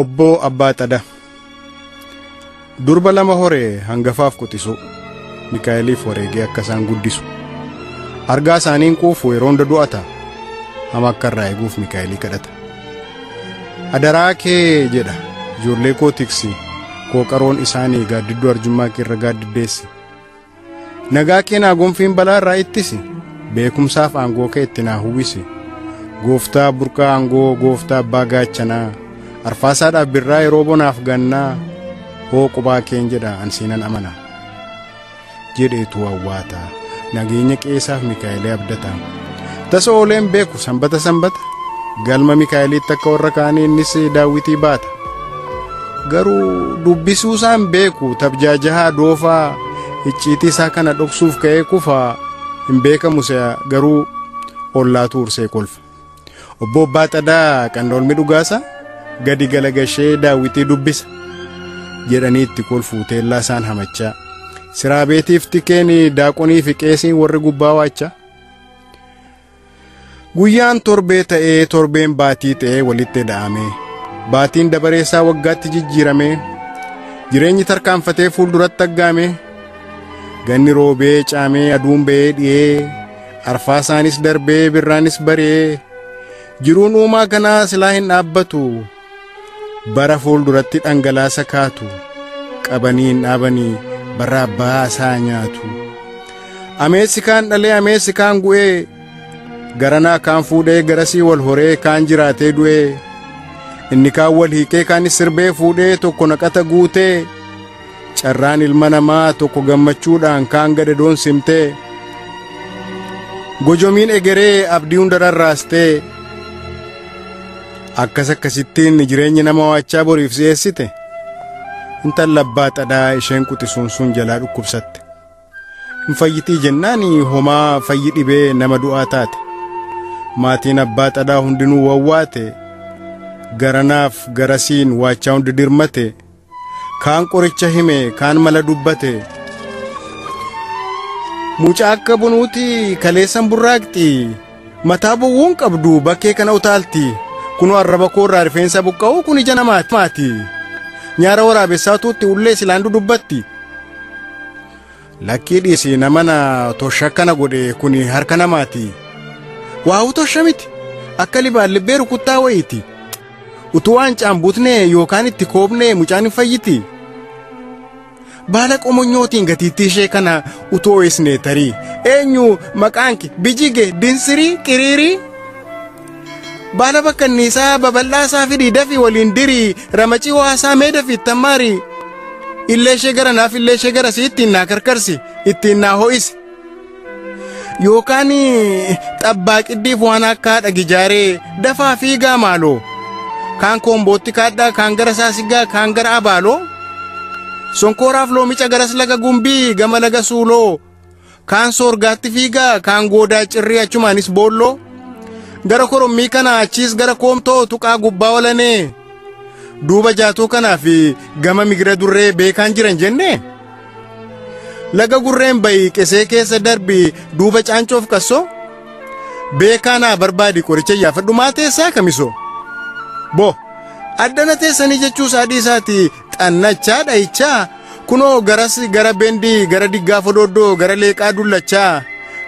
Obbo Abbaa Xadaa durba lama horee hangafaaf qotisu Mikaa'eliif wareegee akka isaan guddisu argaa isaaniin quufu yeroo hunda du'ata hama akka irraa eeguuf Mikaa'elii kadhata. Adaraa kee jedha ijoollee koo tiksi qooqaroon isaanii gaaddidduu arjummaa kee irra gaaddiddeessi. Nagaa kee naa gonfiin balaa irraa ittisi beekumsaaf aangoo kee itti naa huwwisi. Gooftaa burqaa aangoo gooftaa abbaa gaachanaa arfaasaadhaaf birraa yeroo bonaaf gannaa hoo qubaa keen jedha ansiinan amana jedheetu hawwaata nageenya qeesaaf Mikaa'elii abdata. Tasa ooleen beeku sanbata galma Mikaa'eliitti akka warra kaanii innis Daawitii baata. Garuu dubbisuu isaan beeku tabjaajahaa doofaa icciitii isaa kana dhoksuuf ka'ee kufaa hin beekamu garuu ollaatu ursee kolfa. Obbo Abbaa Xadaa qandoolmi dhugaasa gadi galagashee Daawitii dubbisa jedhanii itti kolfuu teellaa isaan hamachaa siraa beetiif tikeen daaqonii fi qeesiin warri gubbaa waachaa. Guyyaan torbee ta'ee torbeen baatii ta'ee walitti dha'amee baatiin dabareessaa waggaatti jijjiiramee jireenyi tarkaanfatee fuulduratti aggaamee ganni roobee caamee aduun ba'ee dhi'ee arfaasaanis darbee birraanis baree jiruun uumaa kanaa silaa hin dhaabbatu bara fuulduratti dhangalaasa kaatu qabanii hin dhaabanii bara abbaa isaa nyaatu. Ameessi kaan dhalee ameessi kaan gu'ee garanaa kaan fuudhee garasii wal horee kaan jiraatee du'ee inni kaan wal hiikee kaanis sirbee fuudhee tokko naqata guutee carraan ilma namaa tokko gammachuudhaan kaan gadadoon simtee gojomiin egeree abdii hunda rarraastee akkas akkasittiin jireenyi nama waachaa boriif si'eessite. Intalli Abbaa Xadaa isheen quxisuun sun jalaa dhukkubsatte hin fayyitii jennaanii homaa fayyi dhibee nama du'aa taate. Maatiin Abbaa Xadaa hundinuu wawwaate garanaaf garasiin waachaa hundi dirmate kaan qoricha hime kaan mala dubbate. Mucaa akka bunuuti kaleessan burraaqxi mataa bowwuun qabdu bakkee kana utaalti kunoo arraba koo irraa rifeensa buqqa'u kun ija namaati nyaara waraabessaatuutti ullee silaandu dubbatti. Lakkii dhiisii namana tosha kana godhe kuni harka namaati. Waa tosha miti akka libaallibbee rukuttaa wayiiti utuu waan caambuutne yookaan itti koobne mucaan hin fayyiti. Baala qomonyootiin gatiittii ishee kana utuu isne tarii eenyu maqaanki bijige dinsirii qiriirii baala bakkanniisaa babal'aasaa fi diidafi waliin dirii ramacii waasaa meedafi tammaari illee ishee gara naaf illee ishee gara si ittiin naa karkarsi ittiin naa ho'isi. Yookaan xabbaa qiddiif waan akka dhagijaaree dafaa fiigaa maaloo kaan koombootti kaadhaa kaan gara saasigaa kaan gara abaaloo sonkooraaf loomicha garas laga gumbii gama laga suuloo kaan soorgaatti fiigaa kaan goodaa cirrii achumaanis boolloo gara korommii kana achiis gara koomtoo tuqaa gubbaa olanee duuba jaatuu kanaaf gama migira durree beekaan jiran jenne. Laga gurreen bayi qesee keessa darbi duuba caancoof kassoo beekaanaa barbaadi qoricha yaafadhu maa teessaa kamisoo bo addana teessanii jechuu saadii isaati xannachaa dhayichaa kunoo garas gara bendii gara diggaa fodooddoo gara leeqaa dullachaa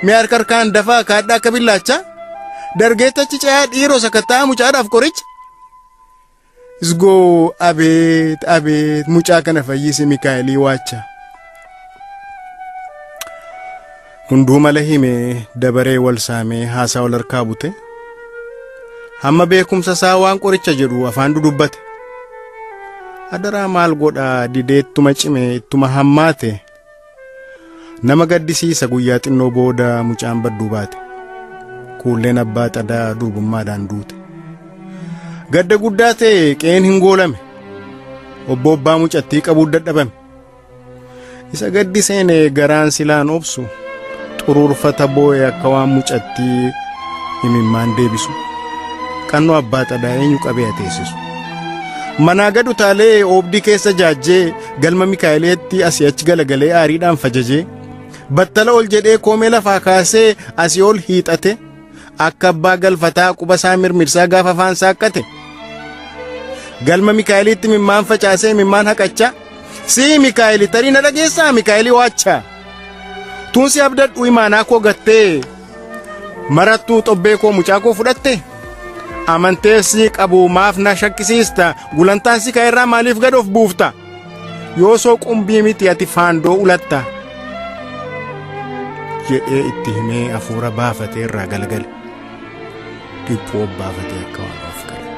mee harkarkaan dafaa kaadhaa akka billaachaa dargeettachi caa dhiiroo sakattaa mucaadhaaf qoricha. Isgoo abeet abeet mucaa kana fayyisi Mikaa'elii waacha. Hunduu mala himee dabaree wal saamee haasaa wal harkaa bute hamma beekumsa isaa waan qoricha jedhu afaan dudubbate. Adaraa maal godhaa didee ittuma cimee ittuma hammaate nama gaddisiisa guyyaa xinnoo booda mucaan badduu baate. Kuulleen Abbaa Xadaa durbummaadhaan duute. Gadda guddaa ta'e qeen hin goolame obbo Abbaa mucattii qabuu dadhabame. Isa gaddi seenee garaan silaan obsu xuruurfata boo'ee akka waan mucattii himimmaan deebisu qannoo Abbaa Xadaa eenyu qabee ateessisu. Manaa gad utaalee oobdii keessa jaajjee galma Mikaa'eliitti asii achi galagalee aariidhaan fajajee battala ol jedhee koomee lafaa kaasee asii ol hiixate akka abbaa galfataa quba isaa mirmirsaa gaafa afaan saaqqate. galma Mikaa'elitti mimmaan facaasee mimmaan haqachaa si Mikaa'eli tarii na dhageessaa Mikaa'eli waachaa tuunsi abdadhu imaanaa koo gattee marattuu xobbee koo mucaa koo fudhatte amantee si qabu maaf na shakkisiista gulantaan si ka'eerraa maaliif gad of buufta yoo soo qumbii miti ati faandoo ulatta jedhee itti himee hafuura baafatee irraa galgale dhiphoo baafatee akka waan of gale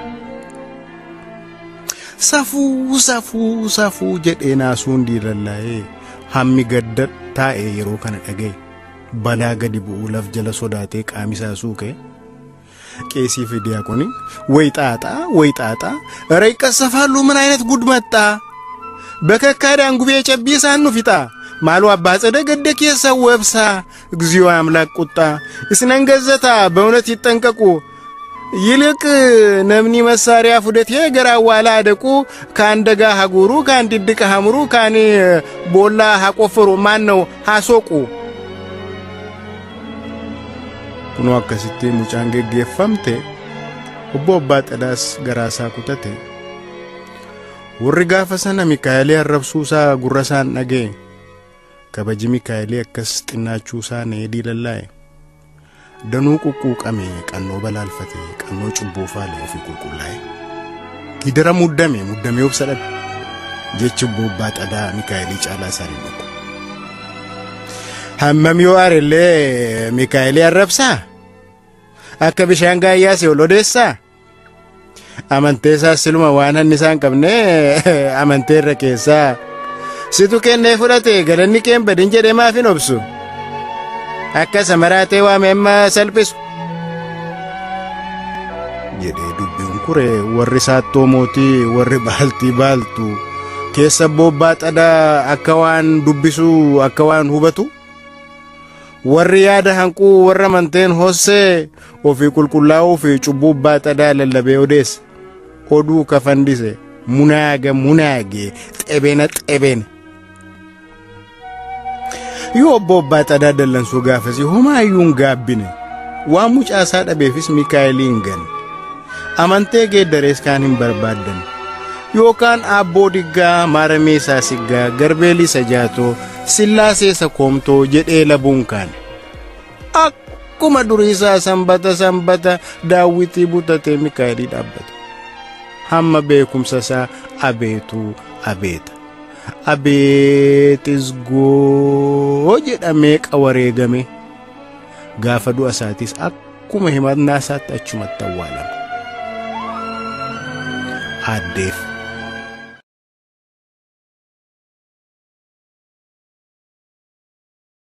safuu jedhee naasuun diilallaa'ee hammi gadda taa'ee yeroo kana dhaga'e balaa gadi bu'uu laf jala sodaatee qaamisaa suuqee qeesii fi diyaaqoni wayxaaxaa reeqa safaaluu ምን አይነት ጉድ መጣ በከካዳን ጉቤ ጨቢሳን ነው ፊታ ማሉ አባጸደ ገደክ የሰወብሳ እግዚኦ አምላክ ቁጣ እስነን ገዘታ በእውነት ይጠንቀቁ ይልቅ ነምኒ መሳሪያ ፉደት የገራዋላ አደቁ ካንደጋ ሀጉሩ ካንዲድቅ ሐምሩ ካኒ ቦላ ሐቆፈሩ ማን ነው ሐሶቁ ኩኖ አከስቴ ሙጫንገ ገፈምቴ ኦቦባ ጠዳስ ገራሳ ኩተቴ ወርጋ ፈሰና ሚካኤል ያረብሱሳ ጉረሳን ነገ ከበጂ ሚካኤል ያከስጥናቹሳ ነዲ ለላይ ደኑ ቁቁቀሜ ቀኖ በላልፈቴ ቀኖ ጭቦፋለ ፊ ቁቁላይ ጊደረ ሙደሜ ወብሰለ ጀችቦ ባጠዳ ሚካኤል ጫላ ሳሪኖ ሐመሚዮ አረለ ሚካኤል ያረብሳ አከብሻንጋ ያስ ወሎደሳ አመንቴሳ ስሉማ ዋናን ንሳን ቀብነ አመንቴ ረኬሳ ሲቱ ከነ ፍራቴ ገለኒ ከን በድንጀ ደማፊ ኖብሱ አከ ሰመራቴ ዋመማ ሰልፍስ የደ ዱቢውን ኩሬ ወርሳቶ ሞቲ ወር ባልቱ ከሰቦባ ጠዳ አከዋን ዱቢሱ አከዋን ሁበቱ ወርያደ hanqu warra manteen hosse ofi kulkullaa'u fi cubbubbaa xadaa lallabee odees oduu kafandise munaage xebena yoo bobbaa xadaa dallansuu gaafasi homaayyuun gaabbine waan mucaasaa dhabeefis Mikaa'eliin gan amantee geeddarees kaan hin barbaaddan yookaan abboo diggaa maaramee saasiggaa garbeelii sajaatoo Sillaasee koomtoo jedhee labuun kaan akkuma duriisaa sanbata daawwitii butatee Mikaa'elii dhaabbata hamma beekumsa isaa abeetis goo jedhamee qawareegame gaafa du'a isaatis akkuma himannaa isaatti achumatti awwaalama addeef